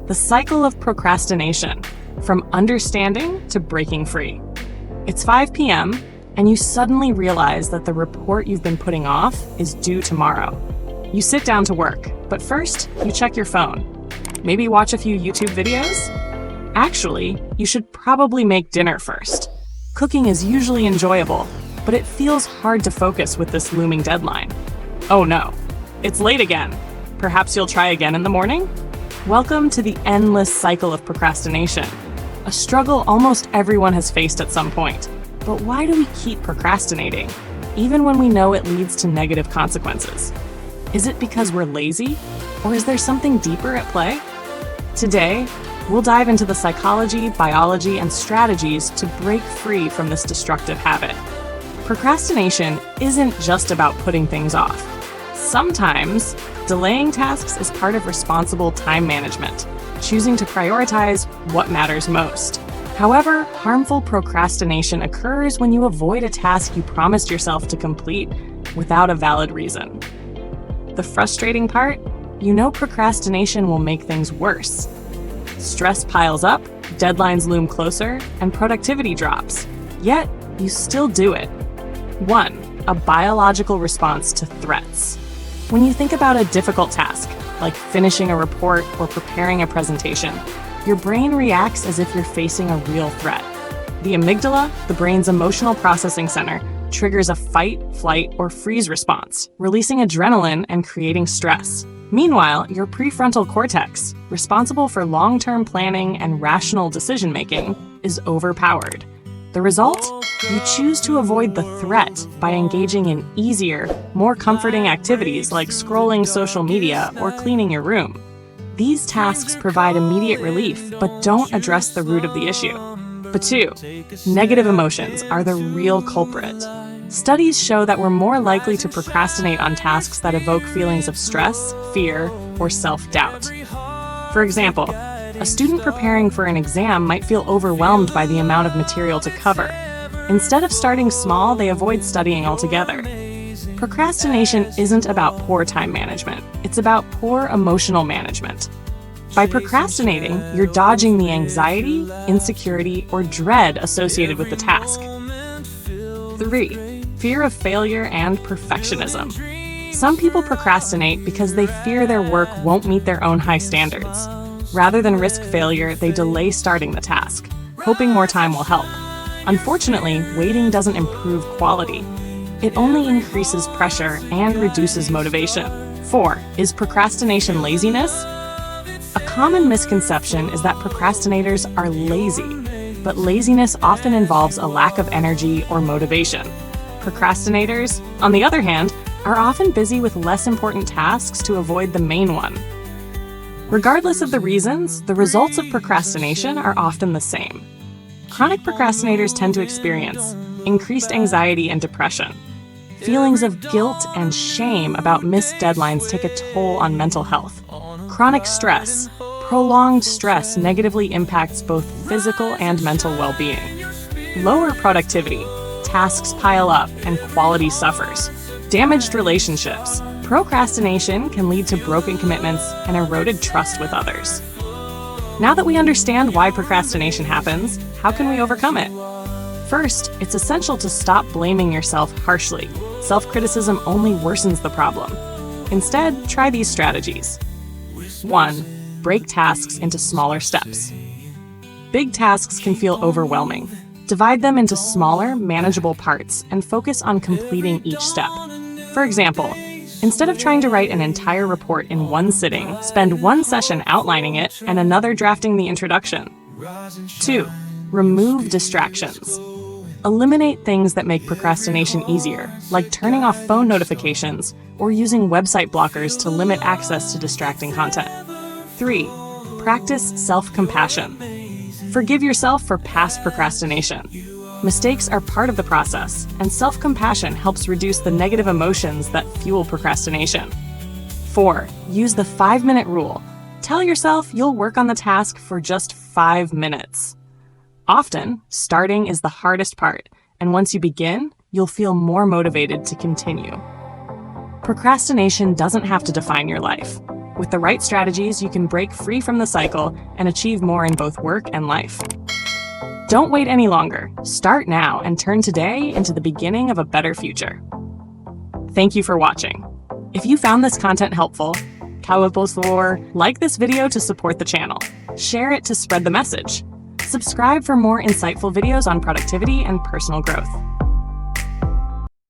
the cycle of procrastination, from understanding to breaking free. It's 5 p.m., and you suddenly realize that the report you've been putting off is due tomorrow. You sit down to work, but first, you check your phone. Maybe watch a few YouTube videos? Actually, you should probably make dinner first. Cooking is usually enjoyable, but it feels hard to focus with this looming deadline. Oh no, it's late again. Perhaps you'll try again in the morning? Welcome to the endless cycle of procrastination, a struggle almost everyone has faced at some point. But why do we keep procrastinating, even when we know it leads to negative consequences? Is it because we're lazy, or is there something deeper at play? Today, we'll dive into the psychology, biology, and strategies to break free from this destructive habit. Procrastination isn't just about putting things off. Sometimes, delaying tasks is part of responsible time management, choosing to prioritize what matters most. However, harmful procrastination occurs when you avoid a task you promised yourself to complete without a valid reason. The frustrating part? You know procrastination will make things worse. Stress piles up, deadlines loom closer, and productivity drops. Yet, you still do it. 1. A biological response to threats. When you think about a difficult task, like finishing a report or preparing a presentation, your brain reacts as if you're facing a real threat. The amygdala, the brain's emotional processing center, triggers a fight, flight, or freeze response, releasing adrenaline and creating stress. Meanwhile, your prefrontal cortex, responsible for long-term planning and rational decision-making, is overpowered. The result? You choose to avoid the threat by engaging in easier, more comforting activities like scrolling social media or cleaning your room. These tasks provide immediate relief, but don't address the root of the issue. But 2, negative emotions are the real culprit. Studies show that we're more likely to procrastinate on tasks that evoke feelings of stress, fear, or self-doubt. For example, a student preparing for an exam might feel overwhelmed by the amount of material to cover. Instead of starting small, they avoid studying altogether. Procrastination isn't about poor time management, it's about poor emotional management. By procrastinating, you're dodging the anxiety, insecurity, or dread associated with the task. 3. Fear of failure and perfectionism. Some people procrastinate because they fear their work won't meet their own high standards. Rather than risk failure, they delay starting the task, hoping more time will help. Unfortunately, waiting doesn't improve quality. It only increases pressure and reduces motivation. 4. Is procrastination laziness? A common misconception is that procrastinators are lazy, but laziness often involves a lack of energy or motivation. Procrastinators, on the other hand, are often busy with less important tasks to avoid the main one. Regardless of the reasons, the results of procrastination are often the same. Chronic procrastinators tend to experience increased anxiety and depression. Feelings of guilt and shame about missed deadlines take a toll on mental health. Chronic stress, prolonged stress negatively impacts both physical and mental well-being. Lower productivity, tasks pile up, and quality suffers. Damaged relationships. Procrastination can lead to broken commitments and eroded trust with others. Now that we understand why procrastination happens, how can we overcome it? First, it's essential to stop blaming yourself harshly. Self-criticism only worsens the problem. Instead, try these strategies. 1. Break tasks into smaller steps. Big tasks can feel overwhelming. Divide them into smaller, manageable parts and focus on completing each step. For example, instead of trying to write an entire report in one sitting, spend one session outlining it and another drafting the introduction. 2. Remove distractions. Eliminate things that make procrastination easier, like turning off phone notifications or using website blockers to limit access to distracting content. 3. Practice self-compassion. Forgive yourself for past procrastination. Mistakes are part of the process, and self-compassion helps reduce the negative emotions that fuel procrastination. 4. Use the 5-minute rule. Tell yourself you'll work on the task for just 5 minutes. Often, starting is the hardest part, and once you begin, you'll feel more motivated to continue. Procrastination doesn't have to define your life. With the right strategies, you can break free from the cycle and achieve more in both work and life. Don't wait any longer. Start now and turn today into the beginning of a better future. Thank you for watching. If you found this content helpful, por favor, like this video to support the channel. Share it to spread the message. Subscribe for more insightful videos on productivity and personal growth.